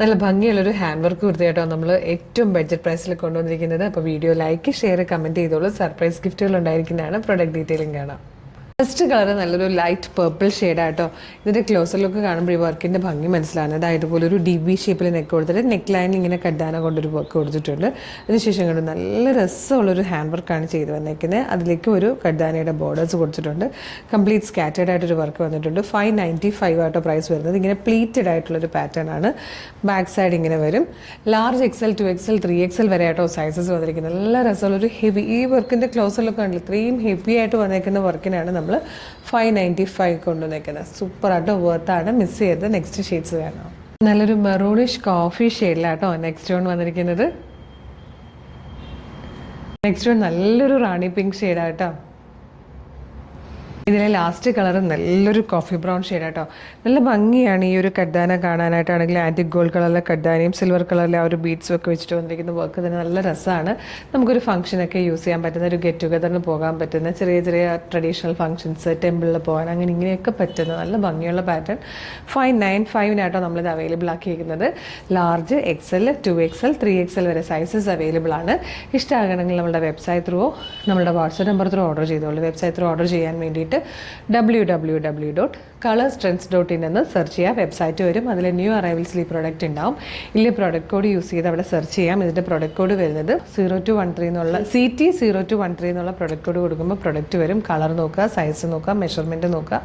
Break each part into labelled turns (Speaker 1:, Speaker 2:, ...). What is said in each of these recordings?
Speaker 1: നല്ല ഭംഗിയുള്ളൊരു hand work കുർത്തിയായിട്ടോ നമ്മൾ ഏറ്റവും ബഡ്ജറ്റ് പ്രൈസിൽ കൊണ്ടുവന്നിരിക്കുന്നത്. അപ്പോൾ വീഡിയോ ലൈക്ക് ഷെയർ കമൻറ്റ് ചെയ്തോളൂ. സർപ്രൈസ് ഗിഫ്റ്റുകൾ ഉണ്ടായിരിക്കുന്നതാണ്. പ്രൊഡക്റ്റ് ഡീറ്റെയിലിംഗ് കാണാം. ഫസ്റ്റ് കളർ നല്ലൊരു ലൈറ്റ് പേർപ്പിൾ ഷെയ്ഡായിട്ടോ. ഇതിൻ്റെ ക്ലോസർ ലുക്ക് കാണുമ്പോൾ ഈ വർക്കിൻ്റെ ഭംഗി മനസ്സിലാകുന്നത്. ഇതുപോലെ ഒരു DV ഷേപ്പിൽ നെക്ക് കൊടുത്തിട്ട് നെക്ക് ലൈനിൽ ഇങ്ങനെ കഡ്ഡാന കൊണ്ടൊരു വർക്ക് കൊടുത്തിട്ടുണ്ട്. അതിനുശേഷം കണ്ട് നല്ല രസമുള്ളൊരു ഹാൻഡ് വർക്കാണ് ചെയ്ത് വന്നേക്കുന്നത്. അതിലേക്ക് ഒരു കഡ്ഡാനയുടെ ബോർഡേഴ്സ് കൊടുത്തിട്ടുണ്ട്. കംപ്ലീറ്റ് സ്കാറ്റേഡ് ആയിട്ടൊരു വർക്ക് വന്നിട്ടുണ്ട്. 595 ആയിട്ടോ പ്രൈസ് വരുന്നത്. ഇങ്ങനെ പ്ലീറ്റഡ് ആയിട്ടുള്ളൊരു പാറ്റേൺ ആണ്. ബാക്ക് സൈഡ് ഇങ്ങനെ വരും. ലാർജ് XL 2XL 3XL വരെ ആയിട്ടോ സൈസസ് വന്നിരിക്കുന്നത്. നല്ല രസമുള്ളൊരു ഹെവി ഈ വർക്കിൻ്റെ ക്ലോസർ ലുക്ക് കണ്ടില്ല. ഇത്രയും ഹെവി ആയിട്ട് വന്നേക്കുന്ന വർക്കിനാണ് നമ്മൾ 595 കൊണ്ടുവന്നേക്കുന്നത്. സൂപ്പറായിട്ടോ വർത്താണ്. മിസ് ചെയ്ത് നെക്സ്റ്റ് ഷെയ്ഡ്സ് വേണം. നല്ലൊരു മെറൂണിഷ് കോഫി ഷെയ്ഡിലാട്ടോ നെക്സ്റ്റ് വൺ വന്നിരിക്കുന്നത്. നെക്സ്റ്റ് വൺ നല്ലൊരു റാണി പിങ്ക് ഷെയ്ഡാട്ടോ. ഇതിലെ ലാസ്റ്റ് കളർ നല്ലൊരു കോഫി ബ്രൗൺ ഷെയ്ഡാട്ടോ. നല്ല ഭംഗിയാണ് ഈ ഒരു കഡ്ഡാന കാണാനായിട്ടാണെങ്കിൽ. ആൻറ്റിക് ഗോൾഡ് കളറിലെ കഡ്ഡാനയും സിൽവർ കളറിലെ ആ ഒരു ബീഡ്സും ഒക്കെ വെച്ചിട്ട് വന്നിരിക്കുന്ന വർക്ക് തന്നെ നല്ല രസമാണ്. നമുക്കൊരു ഫംഗ്ഷനൊക്കെ യൂസ് ചെയ്യാൻ പറ്റുന്ന, ഒരു ഗെറ്റ് ടുഗദറിന് പോകാൻ പറ്റുന്ന, ചെറിയ ചെറിയ ട്രഡീഷണൽ ഫംഗ്ഷൻസ്, ടെമ്പിളിൽ പോകാൻ അങ്ങനെ ഇങ്ങനെയൊക്കെ പറ്റുന്ന നല്ല ഭംഗിയുള്ള പാറ്റേൺ. 595 നമ്മളിത് available ആക്കിയിരിക്കുന്നത്. Large XL 2XL 3XL വരെ സൈസസ് അവൈലബിൾ ആണ്. ഇഷ്ടമാകണമെങ്കിൽ നമ്മുടെ വെബ്സൈറ്റ് ത്രൂ നമ്മുടെ വാട്സപ്പ് നമ്പർ ത്രൂ ഓർഡർ ചെയ്തോളൂ. വെബ്സൈറ്റ് ത്രൂ ഓർഡർ ചെയ്യാൻ വേണ്ടിയിട്ട് www.colorstrends.in എന്ന് സെർച്ച് ചെയ്യുക. വെബ്സൈറ്റ് വരും. അതിൽ ന്യൂ അറൈവൽസിൽ ഈ പ്രോഡക്റ്റ് ഉണ്ടാവും. ഇല്ല പ്രോഡക്റ്റ് കോഡ് യൂസ് ചെയ്ത് അവിടെ സെർച്ച് ചെയ്യാം. ഇതിൻ്റെ പ്രോഡക്റ്റ് കോഡ് വരുന്നത് 0213 എന്നുള്ള CT0213 എന്നുള്ള പ്രോഡക്റ്റ് കോഡ് കൊടുക്കുമ്പോൾ പ്രോഡക്റ്റ് വരും. കളർ നോക്കുക, സൈസ് നോക്കുക, മെഷർമെൻറ്റ് നോക്കുക,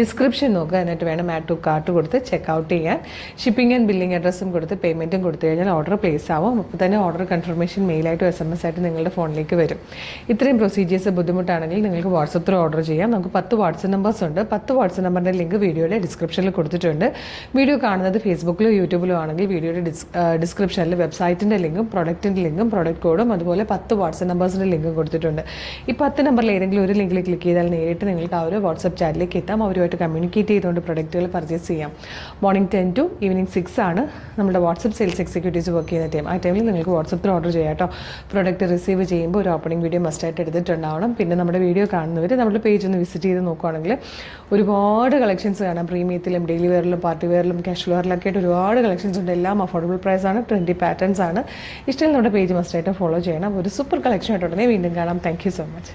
Speaker 1: ഡിസ്ക്രിപ്ഷൻ നോക്കുക. എന്നിട്ട് വേണം ആഡ് ടു കാർട്ട് കൊടുത്ത് ചെക്കൗട്ട് ചെയ്യാൻ. ഷിപ്പിംഗ് ആൻഡ് ബില്ലിംഗ് അഡ്രസ്സും കൊടുത്ത് പേയ്മെൻറ്റും കൊടുത്തു കഴിഞ്ഞാൽ ഓർഡർ പ്ലേസ് ആവും. അപ്പോൾ തന്നെ ഓർഡർ കൺഫർമേഷൻ മെയിലായിട്ടും SMS ആയിട്ട് നിങ്ങളുടെ ഫോണിലേക്ക് വരും. ഇത്രയും പ്രൊസീജിയേഴ്സ് ബുദ്ധിമുട്ടാണെങ്കിൽ നിങ്ങൾക്ക് വാട്സപ്പ് ത്രൂ ഓർഡർ ചെയ്യാം. നമുക്ക് 10 വാട്സപ്പ് നമ്പേഴ്സ് ഉണ്ട്. 10 വാട്സപ്പ് നമ്പറിൻ്റെ ലിങ്ക് വീഡിയോയുടെ ഡിസ്ക്രിപ്ഷനിൽ കൊടുത്തിട്ടുണ്ട്. വീഡിയോ കാണുന്നത് ഫേസ്ബുക്കിലോ യൂട്യൂബിലോ ആണെങ്കിൽ വീഡിയോയുടെ ഡിസ്ക്രിപ്ഷനിൽ വെബ്സൈറ്റിൻ്റെ ലിങ്കും പ്രൊഡക്റ്റിൻ്റെ ലിങ്കും പ്രൊഡക്റ്റ് കോഡും അതുപോലെ 10 വാട്സപ്പ് നമ്പേഴ്സിൻ്റെ ലിങ്കും കൊടുത്തിട്ടുണ്ട്. ഈ 10 നമ്പറിൽ ഏതെങ്കിലും ഒരു ലിങ്കിൽ ക്ലിക്ക് ചെയ്താൽ നേരിട്ട് നിങ്ങൾക്ക് ആ ഒരു വാട്സപ്പ് ചാറ്റിലേക്ക് എത്താം. അവരുമായിട്ട് കമ്മ്യൂണിക്കേറ്റ് ചെയ്തുകൊണ്ട് പ്രൊഡക്റ്റുകൾ പർച്ചേസ് ചെയ്യാം. മോർണിംഗ് 10 to ഈവനിങ് 6 ആണ് നമ്മുടെ വാട്സപ്പ് സെയിൽസ് എക്സിക്യൂട്ടീവ്സ് വർക്ക് ചെയ്യുന്ന ടൈം. ആ ടൈമിൽ നിങ്ങൾക്ക് വാട്സപ്പിൽ ഓർഡർ ചെയ്യാം കേട്ടോ. പ്രൊഡക്റ്റ് റിസീവ് ചെയ്യുമ്പോൾ ഒരു ഓപ്പണിംഗ് വീഡിയോ മസ്റ്റായിട്ട് എടുത്തിട്ടുണ്ടാവണം. പിന്നെ നമ്മുടെ വീഡിയോ കാണുന്നവർ നമ്മുടെ പേജ് ഒന്ന് വിസിറ്റ് ചെയ്ത് നോക്കുകയാണെങ്കിൽ ഒരുപാട് കളക്ഷൻസ് കാണാം. പ്രീമിയത്തിലും ഡെയിലി വെയറിലും പാർട്ടി വെയറിലും കാഷ്വൽ വെയറിലൊക്കെ ആയിട്ട് ഒരുപാട് കളക്ഷൻസ് ഉണ്ട്. എല്ലാം അഫോർഡബിൾ പ്രൈസ് ആണ്. 20 പാറ്റേൺസ് ആണ്. ഇഷ്ടം നമ്മുടെ പേജ് മസ്റ്റായിട്ട് ഫോളോ ചെയ്യണം. ഒരു സൂപ്പർ കളക്ഷൻ ആയിട്ട് ഉടനെ വീണ്ടും കാണാം. Thank you so much.